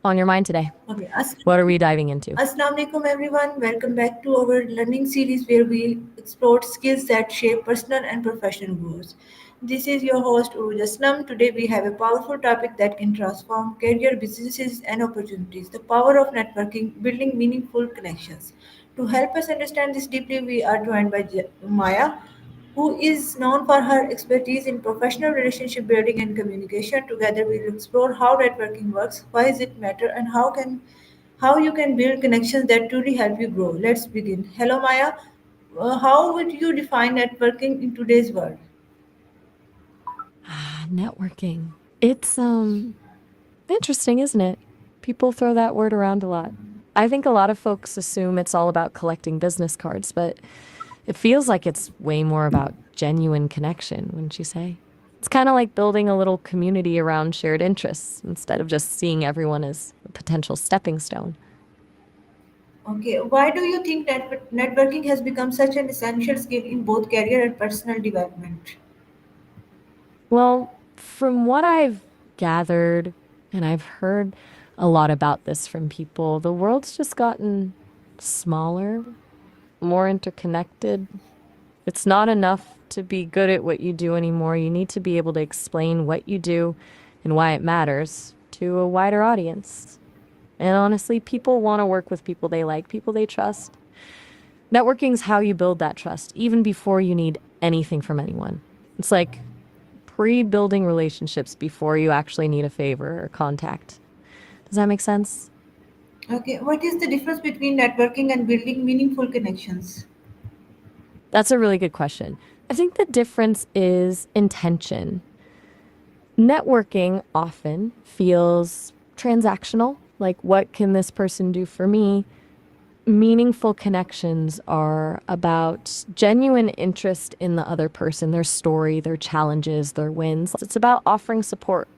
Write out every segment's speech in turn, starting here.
on your mind today? Okay, What are we diving into? Assalamu alaikum everyone. Welcome back to our learning series where we explore skills that shape personal and professional growth. This is your host Uruj Aslam. Today we have a powerful topic that can transform career, businesses, and opportunities. The power of networking, building meaningful connections. To help us understand this deeply, we are joined by Maya, who is known for her expertise in professional relationship building and communication. Together, we will explore how networking works, why does it matter, and how you can build connections that truly help you grow. Let's begin. Hello, Maya. How would you define networking in today's world? Networking. It's interesting, isn't it? People throw that word around a lot. I think a lot of folks assume it's all about collecting business cards, but it feels like it's way more about genuine connection, wouldn't you say? It's kind of like building a little community around shared interests instead of just seeing everyone as a potential stepping stone. Okay, why do you think that networking has become such an essential skill in both career and personal development? Well, from what I've gathered, and I've heard a lot about this from people, the world's just gotten smaller, more interconnected. It's not enough to be good at what you do anymore. You need to be able to explain what you do and why it matters to a wider audience. And honestly, people want to work with people they like, people they trust. Networking's how you build that trust, even before you need anything from anyone. It's like pre-building relationships before you actually need a favor or contact. Does that make sense? Okay, what is the difference between networking and building meaningful connections? That's a really good question. I think the difference is intention. Networking often feels transactional, like what can this person do for me? Meaningful connections are about genuine interest in the other person, their story, their challenges, their wins. It's about offering support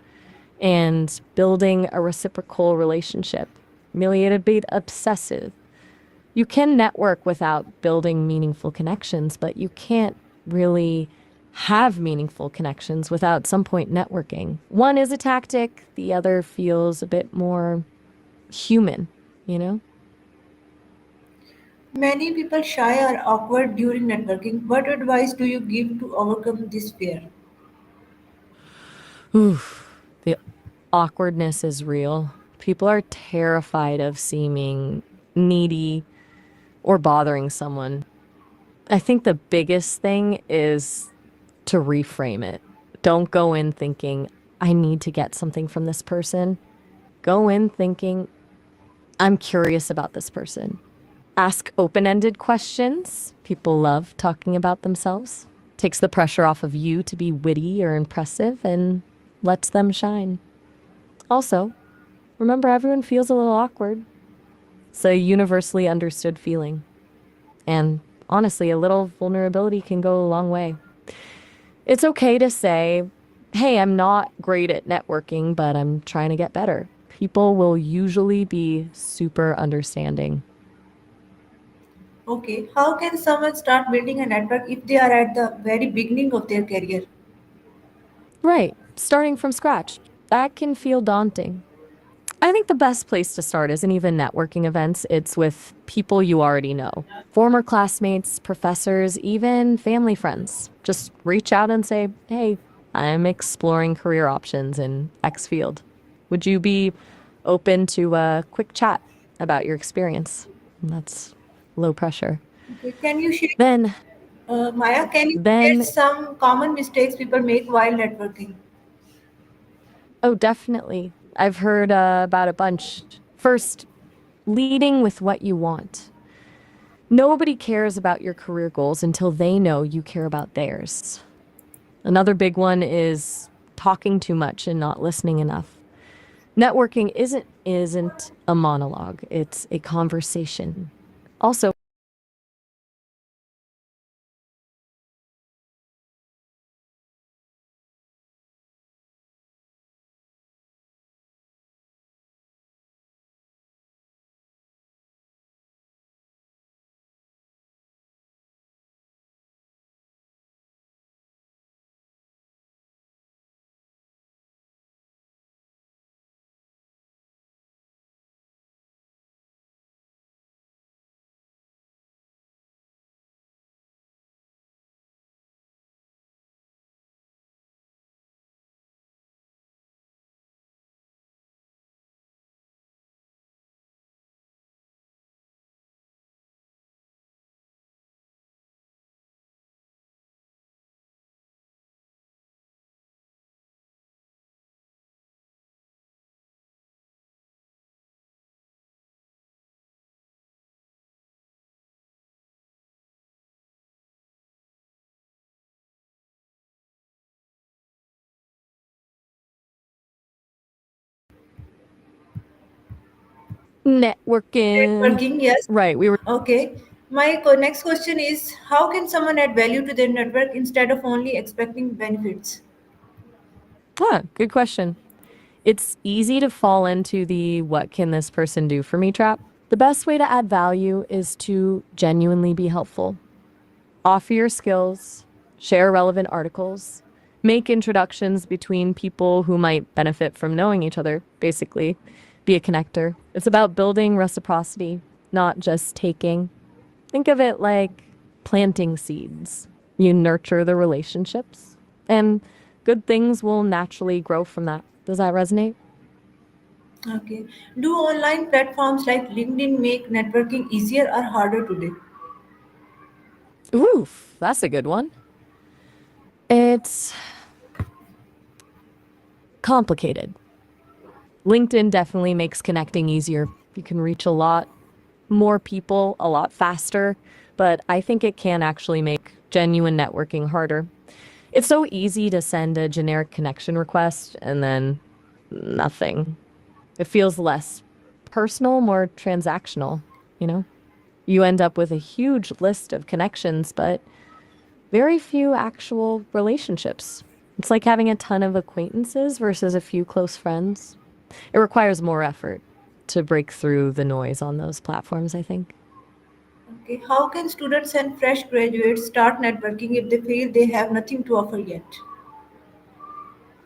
and building a reciprocal relationship. Amelia bit obsessive. You can network without building meaningful connections, but you can't really have meaningful connections without some point networking. One is a tactic, the other feels a bit more human, you know? Many people shy or awkward during networking. What advice do you give to overcome this fear? Oof. The awkwardness is real. People are terrified of seeming needy or bothering someone. I think the biggest thing is to reframe it. Don't go in thinking, I need to get something from this person. Go in thinking, I'm curious about this person. Ask open ended questions. People love talking about themselves. Takes the pressure off of you to be witty or impressive and lets them shine. Also, remember everyone feels a little awkward. It's a universally understood feeling. And honestly, a little vulnerability can go a long way. It's okay to say, hey, I'm not great at networking, but I'm trying to get better. People will usually be super understanding. Okay, how can someone start building a network if they are at the very beginning of their career? Right, starting from scratch. That can feel daunting. I think the best place to start isn't even networking events, it's with people you already know. Former classmates, professors, even family friends. Just reach out and say, hey, I'm exploring career options in X field. Would you be open to a quick chat about your experience? That's low pressure. Okay, can you share, Then, Maya? Can you share then, some common mistakes people make while networking? oh, definitely. I've heard about a bunch. First, leading with what you want. Nobody cares about your career goals until they know you care about theirs. Another big one is talking too much and not listening enough. Networking isn't a monologue, it's a conversation. Also, Networking. Networking, yes. Right. We were, Okay. My next question is, how can someone add value to their network instead of only expecting benefits? good question. It's easy to fall into the what can this person do for me trap. The best way to add value is to genuinely be helpful. Offer your skills, share relevant articles, make introductions between people who might benefit from knowing each other, basically. Be a connector. It's about building reciprocity, not just taking. Think of it like planting seeds. You nurture the relationships, and good things will naturally grow from that. Does that resonate? Okay. Do online platforms like LinkedIn make networking easier or harder today? Oof, that's a good one. It's complicated. LinkedIn definitely makes connecting easier. You can reach a lot more people a lot faster, but I think it can actually make genuine networking harder. It's so easy to send a generic connection request and then nothing. It feels less personal, more transactional, you know? You end up with a huge list of connections, but very few actual relationships. It's like having a ton of acquaintances versus a few close friends. It requires more effort to break through the noise on those platforms, I think. Okay. How can students and fresh graduates start networking if they feel they have nothing to offer yet?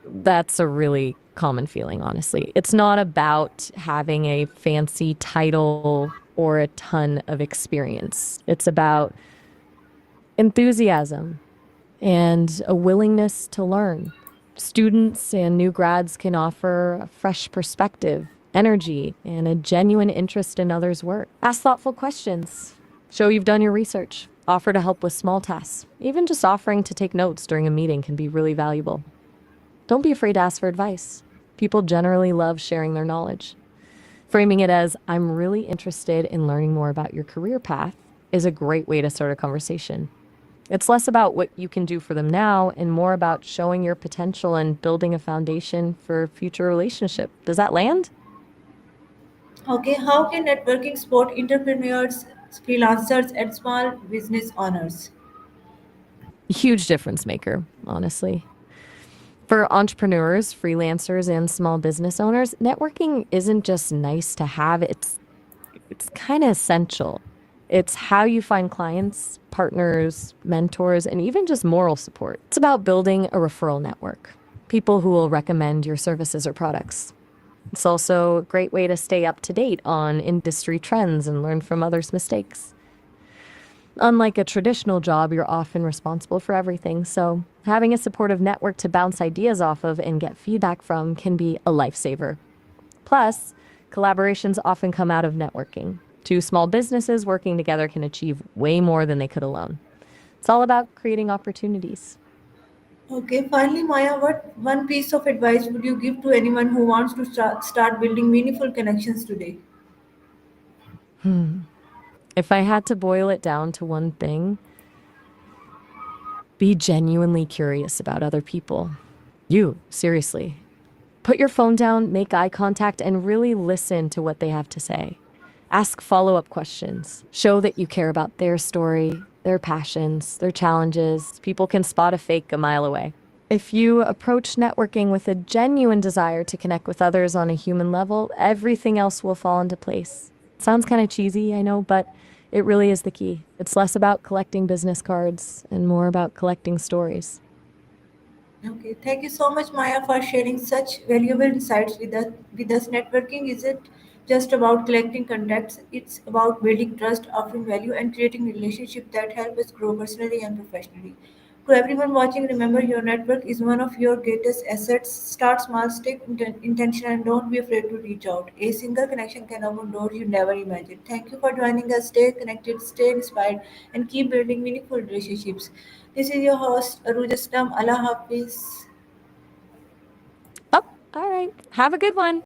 That's a really common feeling, honestly. It's not about having a fancy title or a ton of experience. It's about enthusiasm and a willingness to learn. Students and new grads can offer a fresh perspective, energy, and a genuine interest in others' work. Ask thoughtful questions. Show you've done your research. Offer to help with small tasks. Even just offering to take notes during a meeting can be really valuable. Don't be afraid to ask for advice. People generally love sharing their knowledge. Framing it as, I'm really interested in learning more about your career path, is a great way to start a conversation. It's less about what you can do for them now and more about showing your potential and building a foundation for future relationship. Does that land? Okay. How can networking support entrepreneurs, freelancers, and small business owners? Huge difference maker, honestly. For entrepreneurs, freelancers, and small business owners, networking isn't just nice to have, it's kind of essential. It's how you find clients, partners, mentors, and even just moral support. It's about building a referral network, people who will recommend your services or products. It's also a great way to stay up to date on industry trends and learn from others' mistakes. Unlike a traditional job, you're often responsible for everything, so having a supportive network to bounce ideas off of and get feedback from can be a lifesaver. Plus, collaborations often come out of networking. Two small businesses working together can achieve way more than they could alone. It's all about creating opportunities. Okay, finally, Maya, what one piece of advice would you give to anyone who wants to start building meaningful connections today? If I had to boil it down to one thing, be genuinely curious about other people. You, seriously. Put your phone down, make eye contact, and really listen to what they have to say. Ask follow up questions. Show that you care about their story, their passions, their challenges. People can spot a fake a mile away. If you approach networking with a genuine desire to connect with others on a human level, everything else will fall into place. Sounds kind of cheesy, I know, but it really is the key. It's less about collecting business cards and more about collecting stories. Okay, thank you so much, Maya, for sharing such valuable insights with us. With us, networking isn't just about collecting contacts; it's about building trust, offering value, and creating relationships that help us grow personally and professionally. To everyone watching, remember your network is one of your greatest assets. Start small, stay intentional, and don't be afraid to reach out. A single connection can open doors you never imagined. Thank you for joining us. Stay connected, stay inspired, and keep building meaningful relationships. This is your host, Arujastam. Allah Hafiz. Oh, all right. Have a good one.